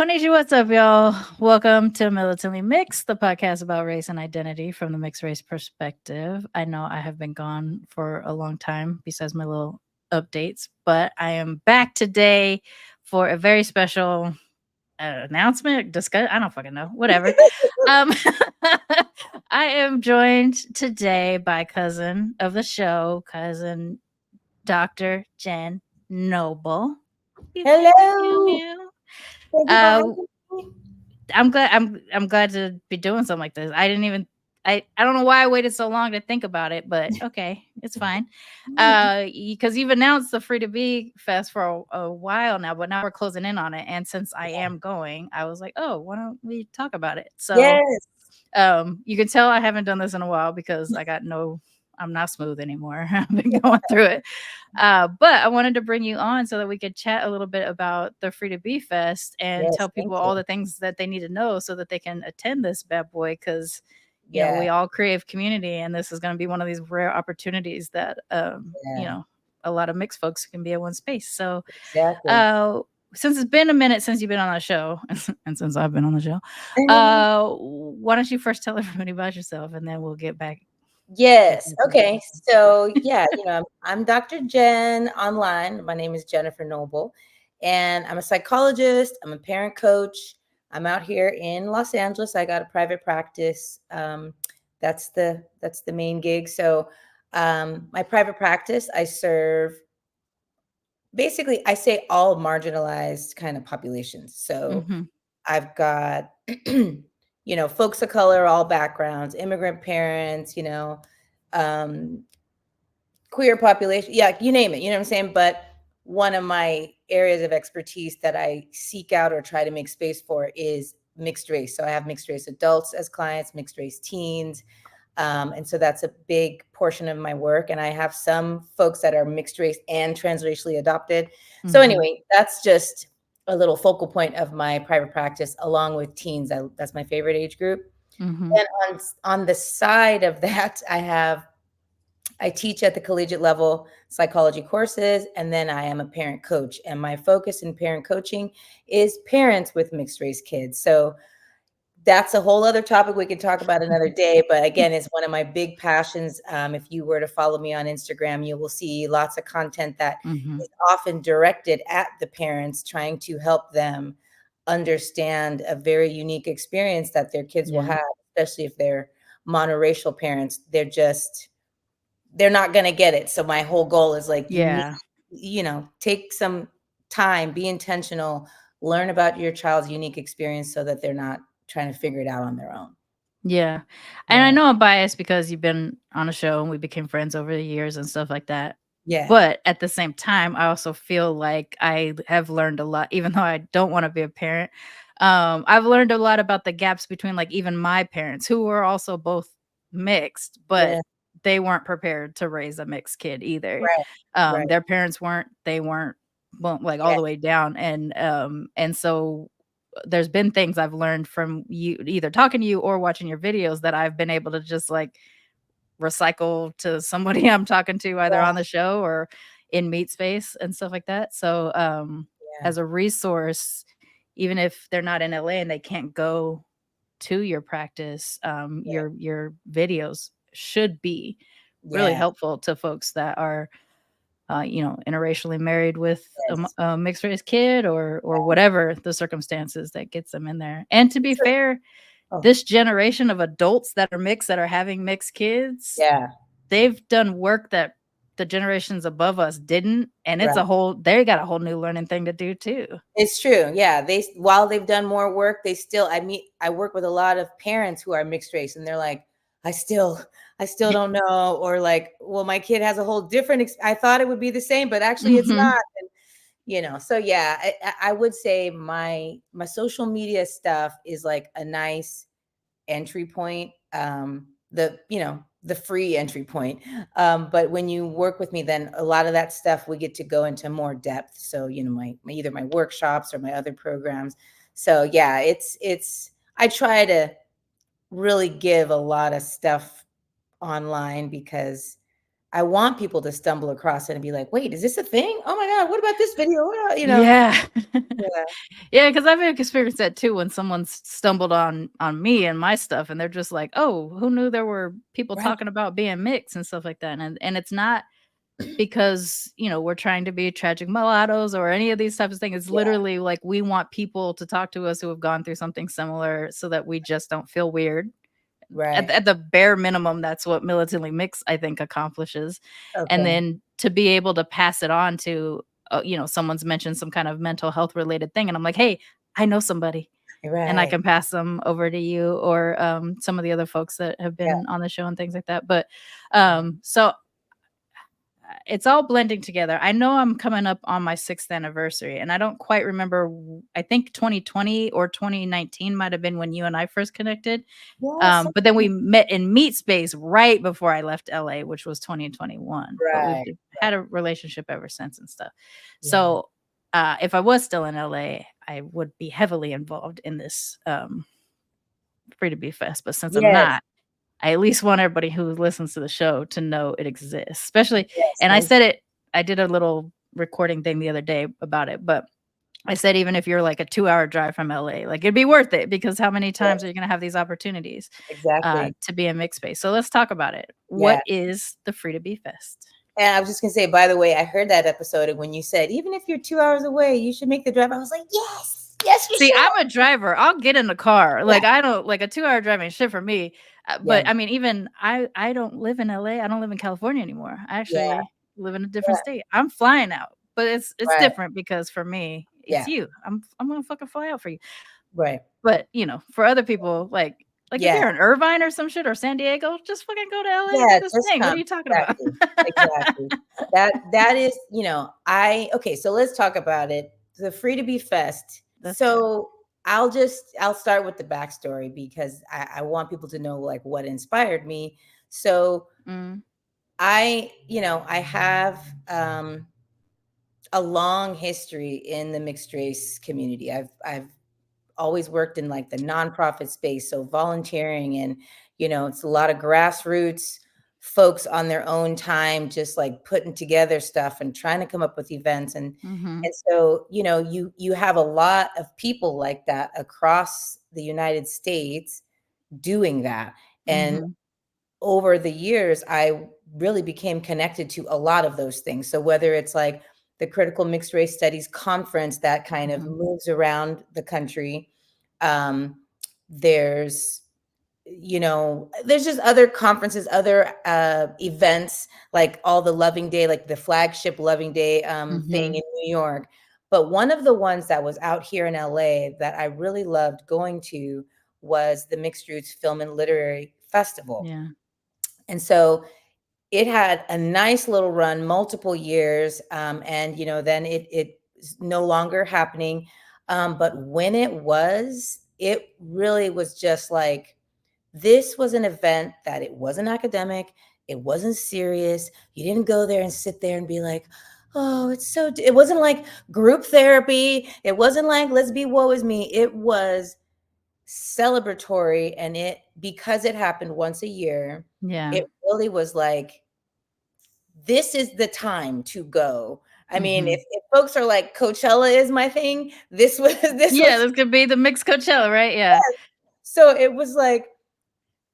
Konnichiwa, what's up, y'all? Welcome to Militantly Mixed, the podcast about race and identity from the mixed race perspective. I know I have been gone for a long time besides my little updates, but I am back today for a very special announcement, discuss. I don't fucking know, whatever. Um, I am joined today by cousin of the show, cousin Dr. Jenn Noble. Pew, pew, pew, Hello. pew. Thank you for Uh, having me. I'm glad to be doing something like this. I didn't even I don't know why I waited so long to think about it, but okay, it's fine. Because you've announced the Free to Be Fest for a while now, but now we're closing in on it. And since I am going, I was like, oh, why don't we talk about it? So Yes. you can tell I haven't done this in a while because I'm not smooth anymore. I've been going through it. But I wanted to bring you on so that we could chat a little bit about the Free to Be Fest and Yes. tell Thank people you. all the things that they need to know so that they can attend this bad boy. Because Yeah. we all crave community, and this is going to be one of these rare opportunities that Yeah. a lot of mixed folks can be in one space. So Exactly. uh since it's been a minute since you've been on the show and since I've been on the show, why don't you first tell everybody about yourself and then we'll get back Yes. into it. Okay. So yeah, I'm Dr. Jenn online. My name is Jennifer Noble, and I'm a psychologist. I'm a parent coach. I'm out here in Los Angeles. I got a private practice. That's the main gig. So my private practice, I serve basically I say all marginalized kind of populations. So Mm-hmm. I've got, folks of color, all backgrounds, immigrant parents, um, queer population. Yeah, you name it. You know what I'm saying? But one of my areas of expertise that I seek out or try to make space for is mixed race. So I have mixed race adults as clients, mixed race teens. And so that's a big portion of my work. And I have some folks that are mixed race and transracially adopted. So Mm-hmm. anyway, that's just a little focal point of my private practice, along with teens. That's my favorite age group. Mm-hmm. And on the side of that, I teach at the collegiate level psychology courses, and then I am a parent coach. And my focus in parent coaching is parents with mixed race kids. So that's a whole other topic we could talk about another day. But again, it's one of my big passions. If you were to follow me on Instagram, you will see lots of content that Mm-hmm. is often directed at the parents, trying to help them understand a very unique experience that their kids will Yeah. have, especially if they're monoracial parents. They're not going to get it. So my whole goal is like, Yeah. take some time, be intentional, learn about your child's unique experience so that they're not trying to figure it out on their own. Yeah. And I Yeah. know I'm biased because you've been on a show and we became friends over the years and stuff like that. Yeah. But at the same time, I also feel like I have learned a lot, even though I don't want to be a parent. I've learned a lot about the gaps between like even my parents who were also both mixed, but Yeah. they weren't prepared to raise a mixed kid either. Right. Right. Their parents weren't, they weren't, well, like all Yeah. the way down. And so there's been things I've learned from you either talking to you or watching your videos that I've been able to just like recycle to somebody I'm talking to either on Right. the show or in meet space and stuff like that. So Yeah. as a resource, even if they're not in LA and they can't go to your practice, Yeah. your videos should be really Yeah. helpful to folks that are interracially married with Yes. a mixed race kid or whatever the circumstances that gets them in there. And to be So, fair, oh, this generation of adults that are mixed, that are having mixed kids, yeah. they've done work that the generations above us didn't, and Right. they got a whole new learning thing to do too. It's true. Yeah. While they've done more work, I work with a lot of parents who are mixed race, and they're like, I still, I still don't know. Or like, well, my kid has a whole different, I thought it would be the same, but actually it's Mhm. not. So yeah, I would say my social media stuff is like a nice entry point, the free entry point. But when you work with me, then a lot of that stuff we get to go into more depth. So my either my workshops or my other programs. So yeah, it's I try to really give a lot of stuff online because I want people to stumble across it and be like, wait, is this a thing? Oh my God, what about this video? You know? Yeah. Yeah. Yeah, because I've experienced that too when someone's stumbled on me and my stuff, and they're just like, "Oh, who knew there were people Right. talking about being mixed and stuff like that?" And it's not because, we're trying to be tragic mulattoes or any of these types of things. It's Yeah. literally like we want people to talk to us who have gone through something similar so that we just don't feel weird. Right. At the bare minimum, that's what Militantly Mixed, I think, accomplishes. And Okay. then to be able to pass it on to, someone's mentioned some kind of mental health related thing, and I'm like, "Hey, I know somebody," and I Right. can pass them over to you or, some of the other folks that have Yeah. been on the show and things like that. But, Yeah. so it's all blending together. I know I'm coming up on my 6th anniversary, and I don't quite remember. I think 2020 or 2019 might have been when you and I first connected. Yes. But then we met in Meat Space right before I left LA, which was 2021. But we've Right. had a relationship ever since and stuff. Yeah. So if I was still in LA, I would be heavily involved in this Free to Be Fest. But since I'm Yes. not, I at least want everybody who listens to the show to know it exists. Especially, Yes. and I Me. said it, I did a little recording thing the other day about it, but I said, even if you're like a 2-hour drive from LA, like it'd be worth it because how many Yeah. times are you going to have these opportunities Exactly. to be in mixed space? So let's talk about it. Yeah. What is the Free to Be Fest? And I was just gonna say, by the way, I heard that episode, and when you said, even if you're 2 hours away, you should make the drive. I was like, yes, yes, you See, should. I'm a driver. I'll get in the car. Yeah. Like I don't like a 2-hour drive ain't shit for me. Yeah. But I mean, even I don't live in LA. I don't live in California anymore. I Yeah. actually live in a different Yeah. state. I'm flying out, but it's Right. different because for me, it's Yeah. you. I'm gonna fucking fly out for you. Right. But for other people, like if Yeah. you're in Irvine or some shit or San Diego, just fucking go to LA and do Yeah. this Just thing. What come. are you talking about? Exactly. Exactly. That is, okay, so let's talk about it. The Free to Be Fest. Let's go. So I'll start with the backstory because I want people to know like what inspired me. So Mm, I have a long history in the mixed race community. I've always worked in like the nonprofit space, so volunteering, and it's a lot of grassroots folks on their own time, just like putting together stuff and trying to come up with events. and mhm, and so you have a lot of people like that across the United States doing that. And mhm, over the years, I really became connected to a lot of those things. So whether it's like the Critical Mixed Race Studies Conference that kind of mhm, moves around the country, um, there's there's just other conferences, other events, like all the Loving Day, like the flagship Loving Day thing mhm. in New York. But one of the ones that was out here in LA that I really loved going to was the Mixed Roots Film and Literary Festival. Yeah. And so it had a nice little run, multiple years, and then it's no longer happening. But when it really was just like, this was an event that it wasn't academic, it wasn't serious. You didn't go there and sit there and be like, oh, it wasn't like group therapy. It wasn't like, let's be woe is me. It was celebratory, and because it happened once a year, Yeah. it really was like, this is the time to go. I mean, Mhm. if folks are like, Coachella is my thing, this was this Yeah, was this could be the mixed Coachella, right? Yeah. so it was like,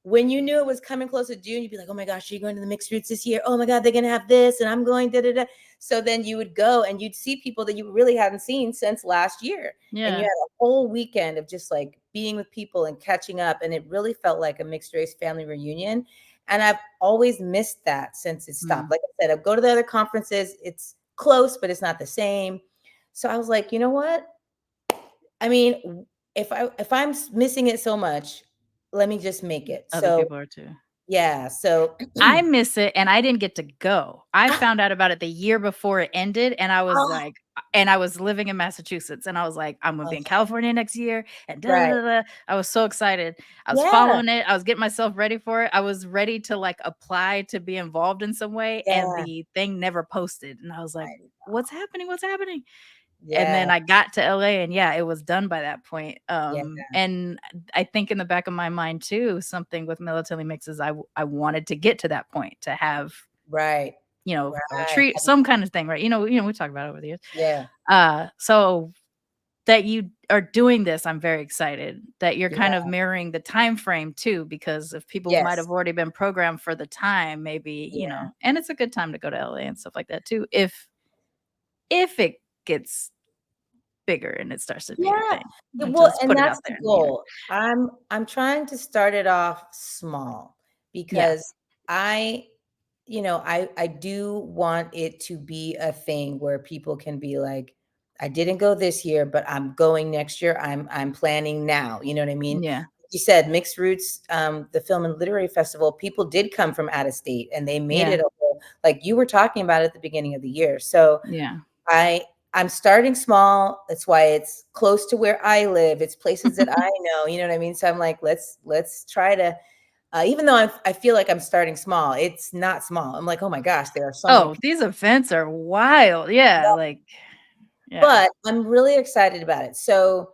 when you knew it was coming close to June, you'd be like, oh my gosh, are you going to the mixed roots this year? Oh my God, they're gonna have this, and I'm going da da da. So then you would go and you'd see people that you really hadn't seen since last year. And you Yeah. had a whole weekend of just like being with people and catching up. And it really felt like a mixed race family reunion. And I've always missed that since it stopped. Mm. Like I said, I go to the other conferences, it's close, but it's not the same. So I was like, you know what? I mean, if I'm missing it so much, let me just make it. Other So people are too. yeah, so I miss it, and I didn't get to go. I ah, found out about it the year before it ended, and I was oh, like and I was living in Massachusetts, and I was like, "I'm gonna be in okay, California next year," and da da right. da da. I was so excited. I was Yeah, following it. I was getting myself ready for it. I was ready to, like, apply to be involved in some way, and yeah, the thing never posted, and I was like, I "What's happening? What's happening?" And yeah, then I got to LA, and yeah, it was done by that point. yeah, And I think in the back of my mind too, something with Militantly Mixes, I wanted to get to that point to have Right. A Right. treat, some kind of thing, right? We talked about it over the years. Yeah. So that you are doing this, I'm very excited that you're kind Yeah. of mirroring the time frame too, because if people might have Yes. already been programmed for the time, maybe, Yeah. and it's a good time to go to LA and stuff like that too, if it gets bigger and it starts to be a Yeah. thing. Yeah, And well, just and put it that's out the there in the universe. goal. I'm trying to start it off small Yeah. because I I do want it to be a thing where people can be like, I didn't go this year, but I'm going next year. I'm planning now. You know what I mean? Yeah. You said Mixed Roots, the film and literary festival, people did come from out of state and they made Yeah. it a whole, like you were talking about at the beginning of the year. So Yeah. I I'm starting small. That's why it's close to where I live. It's places that I know, you know what I mean? So I'm like, let's try to even though I feel like I'm starting small, it's not small. I'm like, oh my gosh, there are so many Oh, people. these events are wild. Yeah. Like, yeah. But I'm really excited about it. So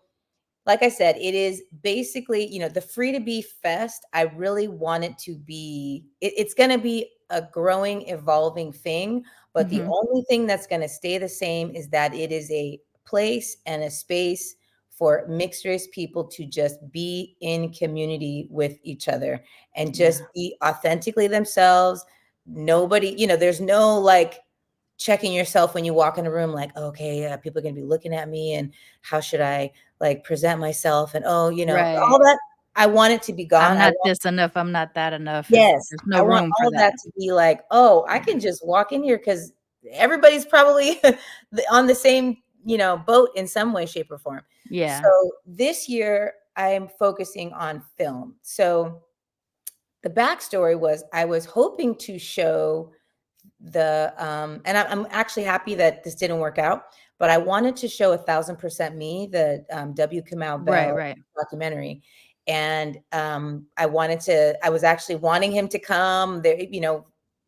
like I said, it is basically, the Free to Be Fest. I really want it to be, it's going to be a growing, evolving thing. But the Mhm. only thing that's going to stay the same is that it is a place and a space for mixed race people to just be in community with each other and Yeah. just be authentically themselves. Nobody, there's no like, checking yourself when you walk in a room like, okay, people are going to be looking at me and how should I like present myself and Right. all that. I want it to be gone. I'm not this enough. I'm not that enough. Yes, There's no I want room for all of that. that to be like, oh, I Yeah. can just walk in here because everybody's probably on the same boat in some way, shape, or form. So Yeah. this year I'm focusing on film. So the backstory was I was hoping to show and I'm actually happy that this didn't work out, but I wanted to show 1000% Me, the W. Kamau Right. Bell Right. documentary. And I was actually wanting him to come there,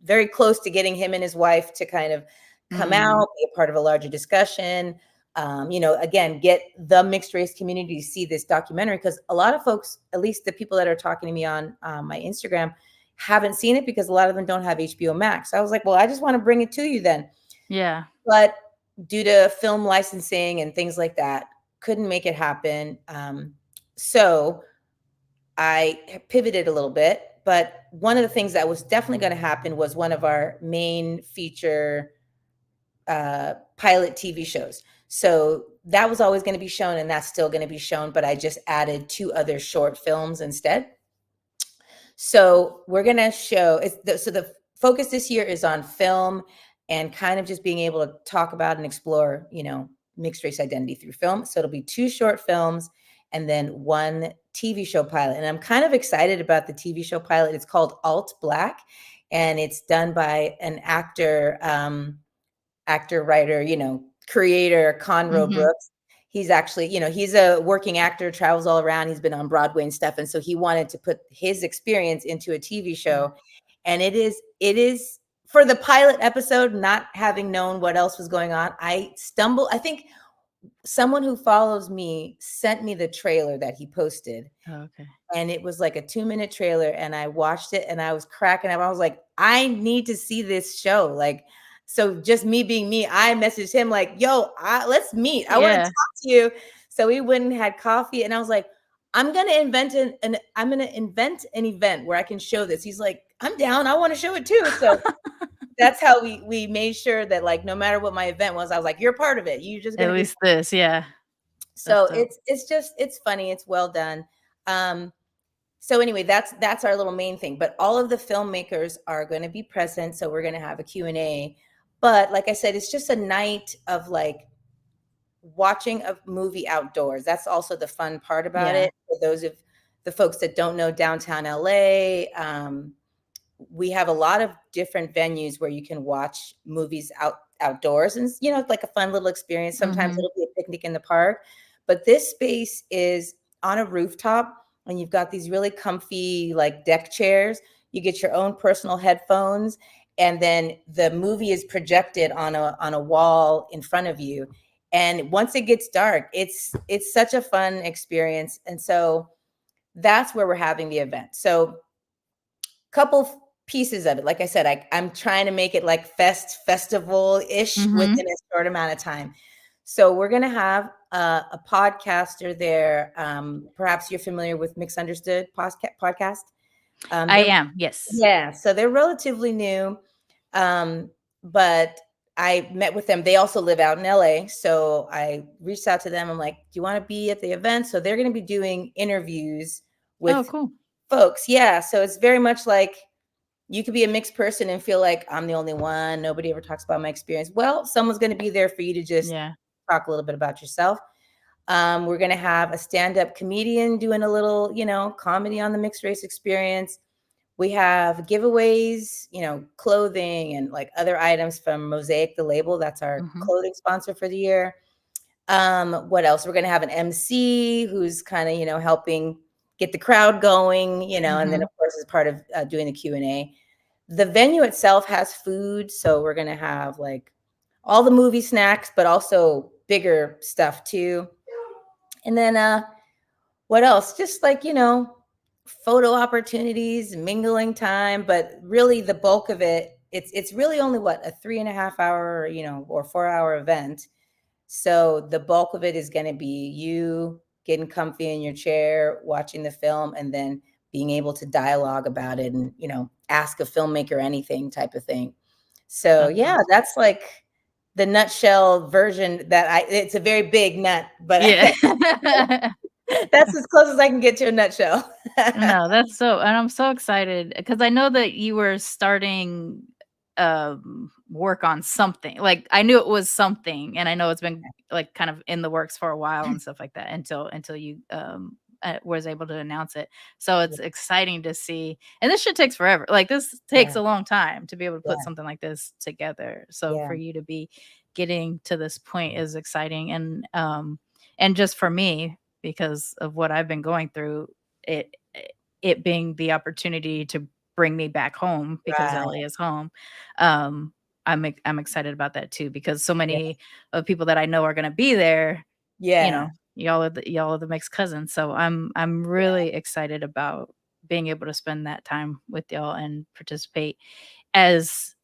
very close to getting him and his wife to kind of come Mm. out, be a part of a larger discussion. Again, get the mixed race community to see this documentary because a lot of folks, at least the people that are talking to me on my Instagram, haven't seen it because a lot of them don't have HBO Max. I was like, well, I just want to bring it to you then. Yeah. But due to film licensing and things like that, couldn't make it happen. So I pivoted a little bit. But one of the things that was definitely going to happen was one of our main feature pilot TV shows. So that was always going to be shown, and that's still going to be shown. But I just added 2 other short films instead. So we're going to show so the focus this year is on film and kind of just being able to talk about and explore, mixed race identity through film. So it'll be 2 short films and then 1 TV show pilot. And I'm kind of excited about the TV show pilot. It's called Alt Black and it's done by an actor, writer, creator, Conroe Mhm. Brooks. He's actually, he's a working actor, travels all around. He's been on Broadway and stuff. And so he wanted to put his experience into a TV Yeah. show. And it is for the pilot episode, not having known what else was going on. I think someone who follows me sent me the trailer that he posted Oh, okay. and it was like a 2-minute trailer and I watched it and I was cracking up. I was like, I need to see this show. Like, so just me being me, I messaged him like, yo, let's meet. I want to Yeah. talk to you. So we went and had coffee and I was like, I'm going to invent an event where I can show this. He's like, I'm down. I want to show it too. So that's how we made sure that like, no matter what my event was, I was like, you're part of it. You're just going At to be. least this. Yeah. That's So dope. it's funny. It's well done. Um, so anyway, that's our little main thing. But all of the filmmakers are going to be present. So we're going to have a Q&A. But like I said, it's just a night of like watching a movie outdoors. That's also the fun part about Yeah. it. For those of the folks that don't know downtown LA, we have a lot of different venues where you can watch movies outdoors and it's like a fun little experience. Sometimes Mhm. it'll be a picnic in the park, but this space is on a rooftop and you've got these really comfy like deck chairs. You get your own personal headphones and then the movie is projected on a wall in front of you. And once it gets dark, it's such a fun experience. And so that's where we're having the event. So couple pieces of it. Like I said, I'm trying to make it like festival-ish Mm-hmm. within a short amount of time. So we're going to have a podcaster there. Perhaps you're familiar with Misunderstood podcast. I They're am. Yes. Yeah, so they're relatively new, but I met with them. They also live out in LA, so I reached out to them. I'm like, "Do you want to be at the event?" So they're going to be doing interviews Oh, with cool. folks. Yeah, so it's very much like you could be a mixed person and feel like I'm the only one. Nobody ever talks about my experience. Well, someone's going to be there for you to just Yeah. talk a little bit about yourself. We're going to have a stand-up comedian doing a little, comedy on the mixed race experience. We have giveaways, clothing and like other items from Mosaic, the label. That's our Mm-hmm. clothing sponsor for the year. What else? We're going to have an MC who's kind of, helping get the crowd going, and then Mm-hmm. of course as part of doing the Q&A. The venue itself has food, so we're going to have like all the movie snacks, but also bigger stuff too. And then what else? Just like, photo opportunities, mingling time, but really the bulk of it, it's really only what, a 3.5 hour, or 4 hour event. So the bulk of it is going to be you getting comfy in your chair, watching the film, and then being able to dialogue about it and, ask a filmmaker anything type of thing. So That's yeah, awesome. that's like the nutshell version it's a very big nut, but Yeah. that's as close as I can get to a nutshell. No, that's so, and I'm so excited because I know that you were starting work on something. Like I knew it was something, and I know it's been like kind of in the works for a while and stuff like that until you was able to announce it. So Yeah, it's exciting to see. And this shit takes forever. Like this takes yeah, a long time to be able to put yeah, something like this together. So yeah, for you to be getting to this point is exciting, and just for me because of what I've been going through, it it being the opportunity to bring me back home because right. LA is home. Um, I'm excited about that too because so Yeah, many of people that I know are going to be there. You yeah, know, y'all are the mixed cousins, so I'm yeah, really excited about being able to spend that time with y'all and participate. As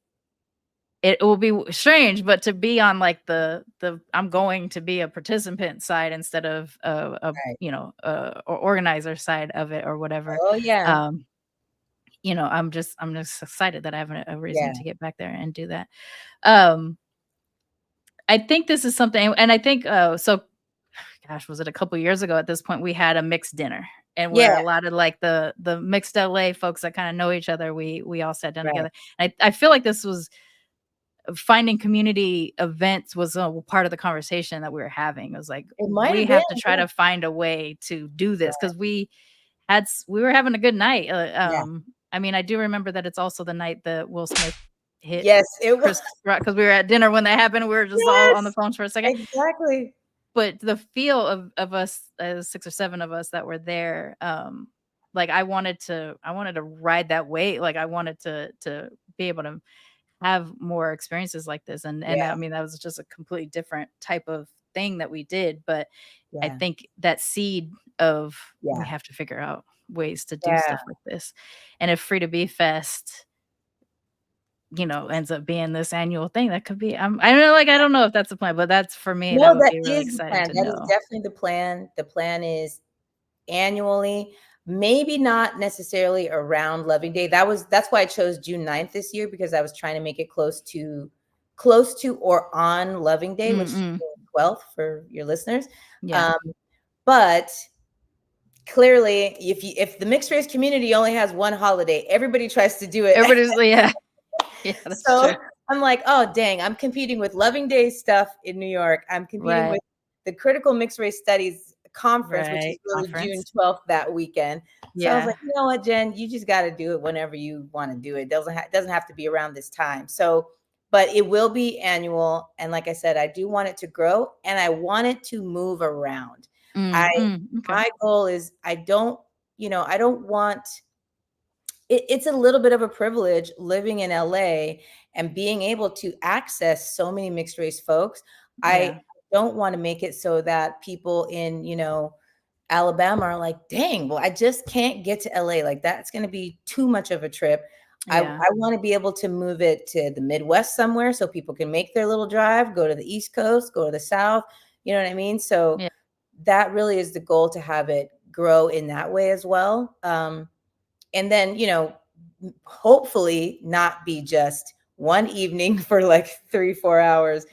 it will be strange, but to be on like the I'm going to be a participant side instead of right. or organizer side of it or whatever. Oh, yeah, Um, I'm just excited that I have a reason yeah, to get back there and do that. Um, I think this is something, and I think so. Gosh, was it a couple years ago? At this point, we had a mixed dinner, and where yeah, a lot of like the mixed LA folks that kind of know each other, we all sat down right. together. I feel like this was finding community events was a part of the conversation that we were having. It was like It might we have been, have to try yeah, to find a way to do this right, because we were having a good night. yeah. I mean, I do remember that it's also the night that Will Smith hit Yes, it was. Chris Rock because we were at dinner when that happened. We were just all on the Yes, phones for a second. exactly. But the feel of us, 6 or 7 of us that were there, like I wanted to ride that wave. Like I wanted to be able to have more experiences like this. And Yeah, I mean, that was just a completely different type of thing that we did. But I yeah, think that seed of we yeah, have to figure out ways to do yeah. stuff like this. And if Free to Be Fest, ends up being this annual thing, that could be I don't know, like I don't know if that's the plan, but that's for me, that No, would that be really is the exciting plan. to That is know. definitely the plan. The plan is annually, maybe not necessarily around Loving Day. That's why I chose June 9th this year because I was trying to make it close to or on Loving Day, which is Mm-mm. June 12th for your listeners. Yeah. Um, but clearly, if the mixed race community only has one holiday, everybody tries to do it. Everybody's yeah. Yeah, that's So true. I'm like, oh dang, I'm competing with Loving Day stuff in New York. I'm competing Right. with the Critical Mixed Race Studies conference, which is Right. really June Conference. 12th that weekend. So I was Yeah. like, you know what, Jen, you just got to do it whenever you want to do it. Doesn't have to be around this time. So, but it will be annual, and like I said, I do want it to grow, and I want it to move around. I Okay. My goal is I don't want it's a little bit of a privilege living in LA and being able to access so many mixed race folks. I Yeah. don't want to make it so that people in, Alabama are like, dang, well, I just can't get to LA. Like that's going to be too much of a trip. Yeah. I want to be able to move it to the Midwest somewhere so people can make their little drive, go to the East Coast, go to the South. You know what I mean? So Yeah. that really is the goal, to have it grow in that way as well. And then, hopefully not be just one evening for like 3-4 hours,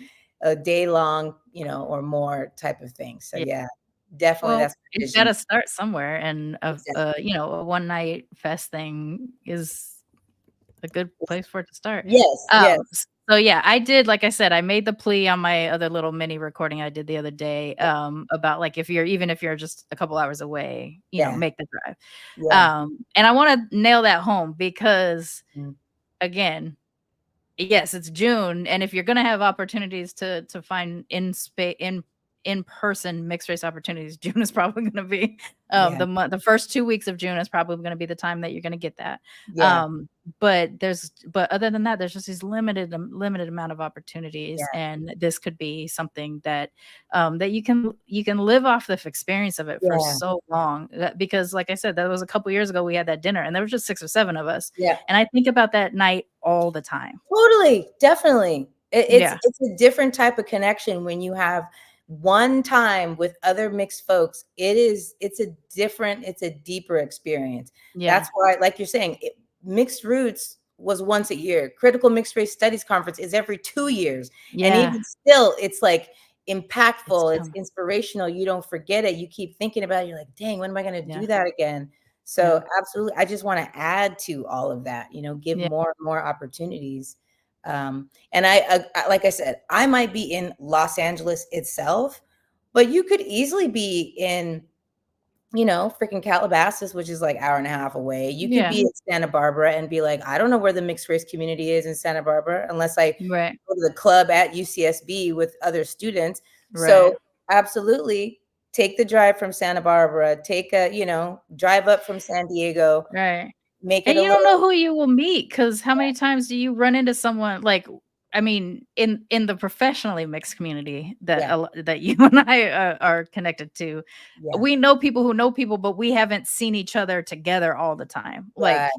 a day long, or more type of thing. So Yeah. yeah, definitely Well, that's the it's vision. gotta start somewhere, and Exactly. a one night fest thing is a good place for it to start. Yes, yes. So yeah, I did, like I said, I made the plea on my other little mini recording I did the other day, about, like, if you're just a couple hours away, Yeah, make the drive. yeah. And I wanna nail that home because, Mm. again, yes, it's June, and if you're gonna have opportunities to find in-person mixed race opportunities, June is probably gonna be, Yeah, the first 2 weeks of June is probably gonna be the time that you're gonna get that. yeah, But other than that, there's just these limited amount of opportunities, yeah, and this could be something that you can live off the experience of it for yeah, so long, because like I said, that was a couple years ago we had that dinner, and there was just 6 or 7 of us, yeah. and I think about that night all the time. Totally, definitely. It's Yeah. it's a different type of connection when you have one time with other mixed folks. It's a deeper experience. Yeah. That's why, like you're saying, Mixed Roots was once a year. Critical Mixed Race Studies Conference is every 2 years. And Yeah. even still, it's like It's impactful, it's coming. inspirational. You don't forget it. You keep thinking about it. You're like, dang, when am I going to Yeah. do that again? Yeah. So absolutely, I just want to add to all of that, give Yeah. more and more opportunities. And like I said, I might be in Los Angeles itself, but you could easily be in, freaking Calabasas, which is like hour and a half away. You could Yeah. be in Santa Barbara and be like, I don't know where the mixed race community is in Santa Barbara unless I Right. go to the club at UCSB with other students. Right. So absolutely take the drive from Santa Barbara, drive up from San Diego, Right. make it And a you don't know little, who you will meet, because how many times do you run into someone like, I mean, in the professionally mixed community yeah, that you and I are connected to, yeah, we know people who know people, but we haven't seen each other together all the time. right, Like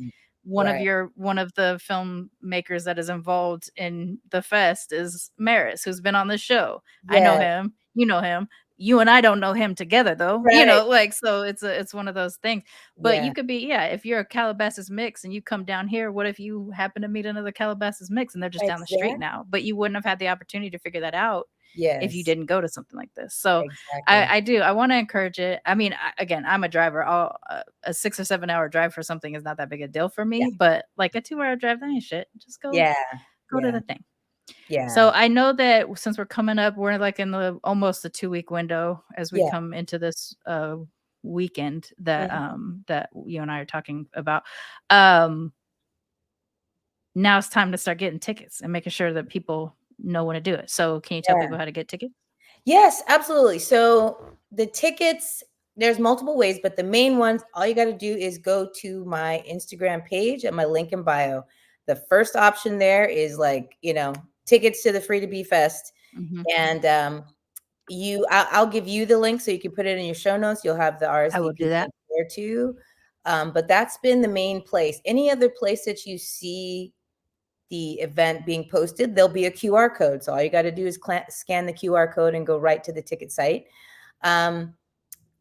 right. one of the filmmakers that is involved in the fest is Maris, who's been on the show. I know Yeah, him, you know him. You and I don't know him together though. right. Like, so it's one of those things. But Yeah, you could be, yeah, if you're a Calabasas mix and you come down here, what if you happen to meet another Calabasas mix and they're just down the street exactly. now? But you wouldn't have had the opportunity to figure that out if you Yes, didn't go to something like this. So exactly. I want to encourage it. I mean, again, I'm a driver. A 6 or 7 hour drive for something is not that big a deal for Yeah, me, but like a 2 hour drive, that ain't shit. Just yeah, go to yeah, the thing. yeah, So I know that since we're coming up, we're like in the almost a 2 week window as we yeah. come into this weekend that Mhm. that you and I are talking about. Um Now it's time to start getting tickets and making sure that people know when to do it. So can you tell Yeah. people how to get tickets? Yes, absolutely. So the tickets, there's multiple ways, but the main ones, all you got to do is go to my Instagram page and my link in bio. The first option there is like, tickets to the Free to Be Fest. Mhm. And I'll give you the link so you can put it in your show notes. You'll have the I will RSVP do that. link there too. But that's been the main place. Any other place that you see the event being posted, there'll be a QR code. So all you got to do is scan the QR code and go right to the ticket site. Um,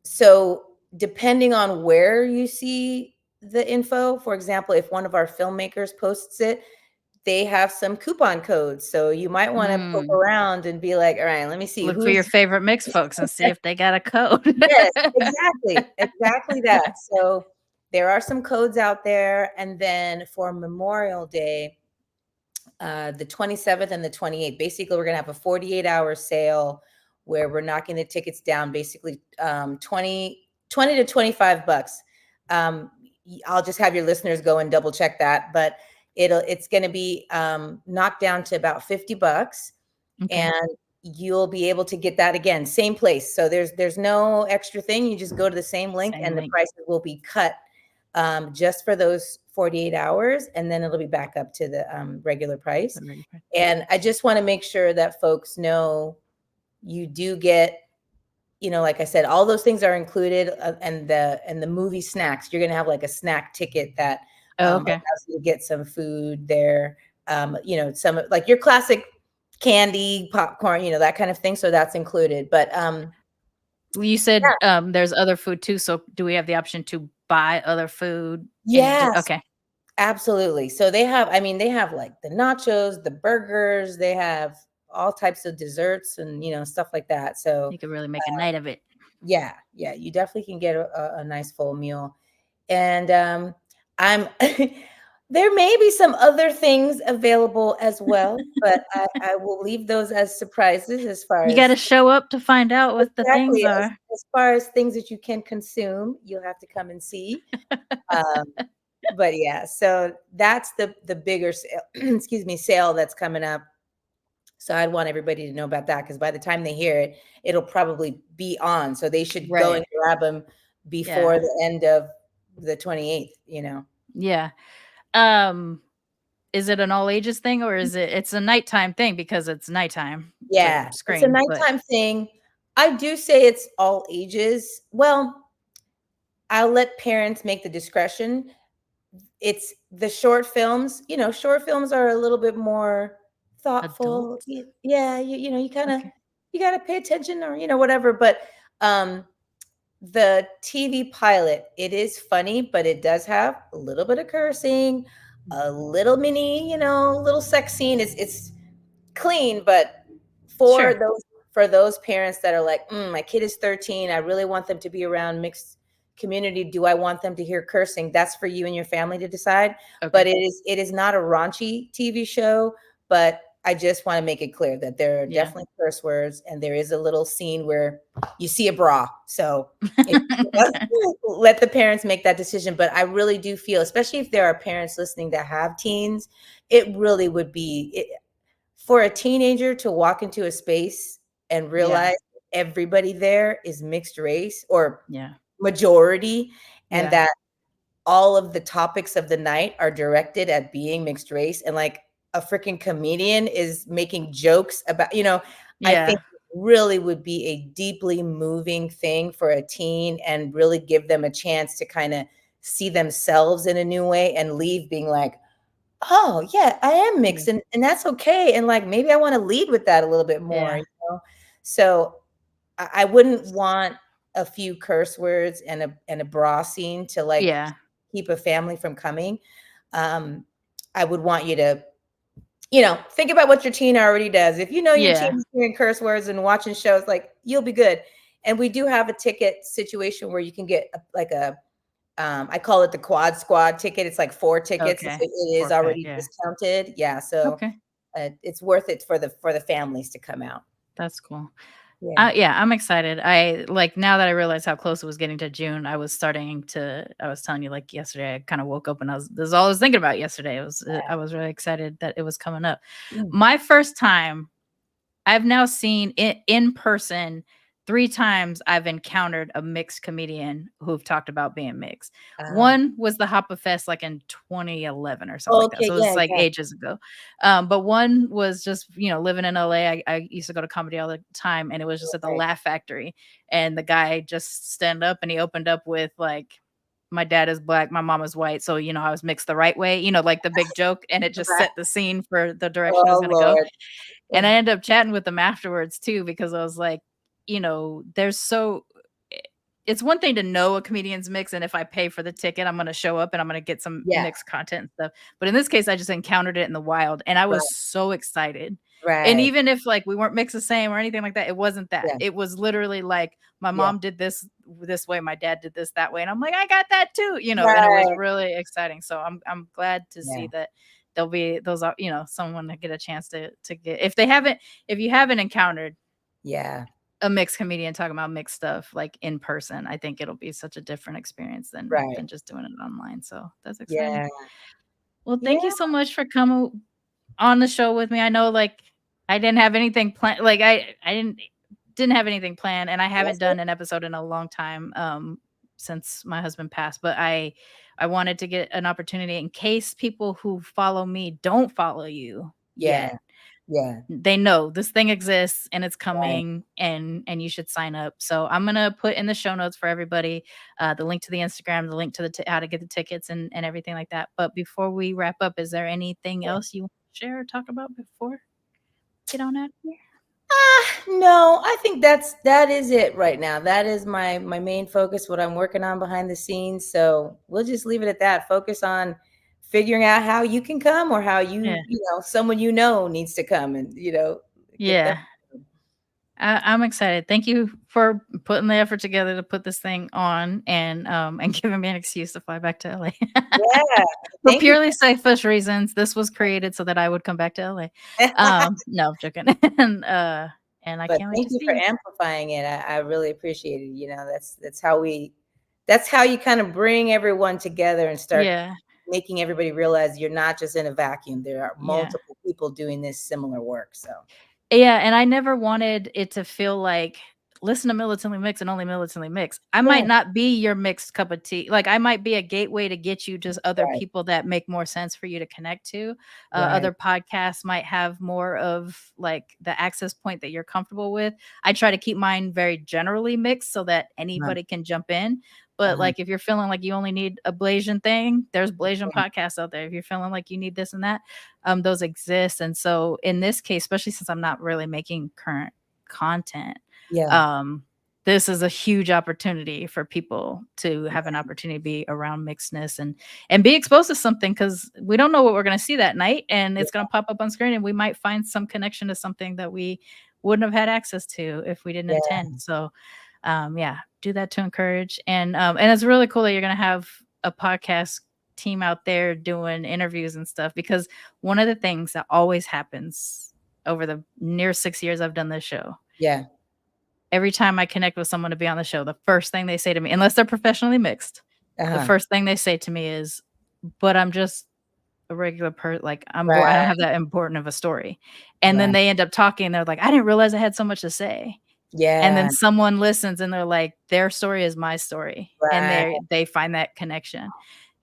so depending on where you see the info, for example, if one of our filmmakers posts it, they have some coupon codes. So you might want to poke Mm. around and be like, all right, let me see Look for your who's. favorite mix folks and see if they got a code. Yes, exactly. Exactly that. So there are some codes out there. And then for Memorial Day, the 27th and the 28th. Basically, we're going to have a 48-hour sale where we're knocking the tickets down basically 20 to 25 bucks. I'll just have your listeners go and double check that, but it's going to be knocked down to about 50 bucks, Okay. and you'll be able to get that again, same place. So there's no extra thing. You just go to the same link Same and the link. prices will be cut just for those 48 hours, and then it'll be back up to the regular price. The regular price. And I just want to make sure that folks know you do get, like I said, all those things are included, and the movie snacks. You're gonna have like a snack ticket that Oh, okay. allows you to get some food there. Some like your classic candy, popcorn, that kind of thing. So that's included. But Well, you said, there's other food too, so do we have the option to buy other food and yes, okay. absolutely. So they have like the nachos, the burgers, they have all types of desserts and stuff like that. So You could really make a night of it. yeah, yeah, you definitely can get a nice full meal. And I'm there may be some other things available as well, but I will leave those as surprises as far You as gotta show up to find out what the things exactly are. as far as things that you can consume, you'll have to come and see. Um, but yeah, so that's the bigger sale, excuse me, sale that's coming up. So I'd want everybody to know about that because by the time they hear it, it'll probably be on. So they should go Right. and grab them before Yeah. the end of the 28th. Yeah. Um, is it an all ages thing or is it's a nighttime thing because it's nighttime to Yeah, it's a screen, but nighttime thing. I do say it's all ages. Well, I'll let parents make the discretion. It's the short films, short films are a little bit more thoughtful. adults? Yeah, you kind of Okay. you got to pay attention or whatever, but um the TV pilot, it is funny, but it does have a little bit of cursing, a little mini, little sex scene. It's clean, but for Sure. those parents that are like, my kid is 13, I really want them to be around mixed community. Do I want them to hear cursing? That's for you and your family to decide. But Okay. it is not a raunchy TV show, but I just want to make it clear that there are Yeah. definitely curse words, and there is a little scene where you see a bra. So it, let the parents make that decision. But I really do feel, especially if there are parents listening that have teens, it really would be for a teenager to walk into a space and Yeah. realize everybody there is mixed race or Yeah. majority, and Yeah. that all of the topics of the night are directed at being mixed race, and like a freaking comedian is making jokes about, I think Yeah. really would be a deeply moving thing for a teen and really give them a chance to kind of see themselves in a new way and leave being like, oh, yeah, I am Yeah. mixed, and that's okay, and, like, maybe I wanna lead with that a little bit more, Yeah. you know? So, I wouldn't want a few curse words and a bra scene to, like, Yeah. keep a family from coming. Um, I would want you to, think about what your teen already does. If you know your teen Yeah. is hearing curse words and watching shows, like, you'll be good. And we do have a ticket situation where you can get I call it the quad squad ticket. It's like 4 tickets. Okay. It is 4 pack, already yeah. discounted. Yeah, so, Okay. it's worth it for the families to come out. That's cool. Yeah. Yeah, I'm excited. I like now that I realized how close it was getting to June, I was telling you like yesterday, I kind of woke up and this is all I was thinking about yesterday. I was really excited that it was coming up. Mm. My first time I've now seen it in person 3 times I've encountered a mixed comedian who've talked about being mixed. Uh, One was the Hoppa Fest, like, in 2011 or something like that, okay, so it was, yeah, like, yeah. ages ago. But one was just, living in LA, I used to go to comedy all the time, and it was just at the Right, Laugh Factory, and the guy just stand up, and he opened up with, like, "My dad is black, my mom is white, so, I was mixed the right way," like, the big joke, and it just right. set the scene for the direction it was Oh, gonna go. Lord. And Ugh, I ended up chatting with them afterwards too because I was like, there's I it's one thing to know a comedian's mix, and if I pay for the ticket, I'm gonna show up and I'm gonna get some yeah, mixed content and stuff. But in this case, I just encountered it in the wild, and I was right, so excited. And right. even if, like, we weren't mixed the same or anything like that, it wasn't that. Yeah, It was literally like, my yeah, mom did this way, my dad did this that way, and I'm like, "I got that too," and it was right. really exciting. So I'm glad to see Yeah, that there'll be those are, someone to get a chance to get if you haven't encountered yeah, a mixed comedian talking about mixed stuff, like, in person, I think it'll be such a different experience right. than just doing it online, so that's exciting. Yeah, Well, thank yeah, you so much for coming on the show with me. I know, like, I didn't have anything planned like, I didn't have anything planned, and I haven't that's done an episode in a long time, since my husband passed, but I wanted to get an opportunity in case people who follow me don't follow you yeah, yet. Yeah. They know this thing exists and it's coming, and you should sign up. So I'm gonna put in the show notes for everybody the link to the Instagram, the link to the how to get the tickets and everything like that. But before we wrap up, is there anything Yeah. else you want to share or talk about before get on out of here? No, I think that is it right now. That is my main focus, what I'm working on behind the scenes. So we'll just leave it at that. Focus on figuring out how you can come, or how Yeah, someone needs to come, and get them. yeah. I'm excited. Thank you for putting the effort together to put this thing on and giving me an excuse to fly back to LA. Yeah. For Thank you. purely selfish reasons, this was created so that I would come back to LA. No, I'm joking. And I But can't wait thank to you see for you. amplifying it. I really appreciate it. That's how you kind of bring everyone together and start Yeah, making everybody realize you're not just in a vacuum. There are yeah. multiple people doing this similar work. So Yeah, and I never wanted it to feel like, listen to Militantly Mixed and only Militantly Mixed. I might yeah, not be your mixed cup of tea. Like, I might be a gateway to get you just other right, people that make more sense for you to connect to. right, Other podcasts might have more of like the access point that you're comfortable with. I try to keep mine very generally mixed so that uh-huh, anybody can jump in. But uh-huh, like if you're feeling like you only need a Blasian thing, there's Blasian podcasts out there. If you're feeling like you need this and that, those exist. And so in this case, especially since I'm not really making current content, yeah, um, this is a huge opportunity for people to have an opportunity to be around mixedness and be exposed to something, because we don't know what we're going to see that night, and yeah, it's going to pop up on screen and we might find some connection to something that we wouldn't have had access to if we didn't yeah, intend. So yeah, do that to encourage. And it's really cool that you're going to have a podcast team out there doing interviews and stuff, because one of the things that always happens over the near 6 years I've done this show, yeah, every time I connect with someone to be on the show, the first thing they say to me, unless they're professionally mixed, the uh-huh, first thing they say to me is, "But I'm just a regular like I don't right, have that important of a story." And then right, they end up talking, they're like, "I didn't realize I had so much to say." And yeah, then someone listens and they're like, their story is my story, and right. they find that connection.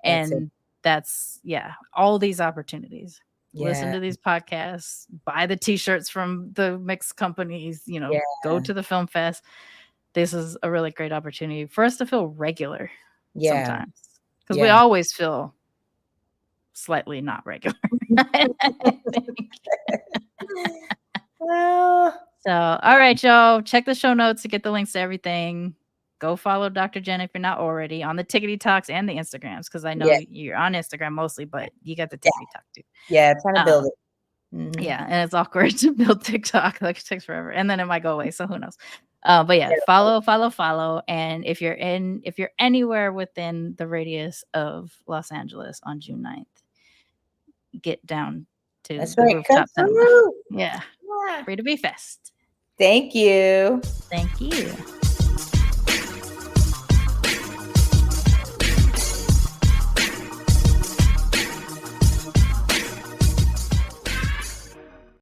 That's it. And that's, yeah, all these opportunities. Listen Yeah, to these podcasts, buy the t-shirts from the mixed companies, yeah, go to the film fest. This is a really great opportunity for us to feel regular yeah, sometimes, because we yeah. always feel slightly not regular. I think. Well, So, all right, y'all, check the show notes to get the links to everything. Go follow Dr. Jenn if you're not already on the Tickety Talks and the Instagrams, because I know yeah, you're on Instagram mostly, but you got the yeah, Tickety Talk too. yeah, trying to build Um, it. Mhm. yeah, and it's awkward to build TikTok, like it takes forever, and then it might go away, so who knows? But yeah, Yeah, follow, and if you're anywhere within the radius of Los Angeles on June 9th, get down to that's the right. Come rooftop cinema. through. Yeah, Yeah. free to be fest. Thank you. Thank you.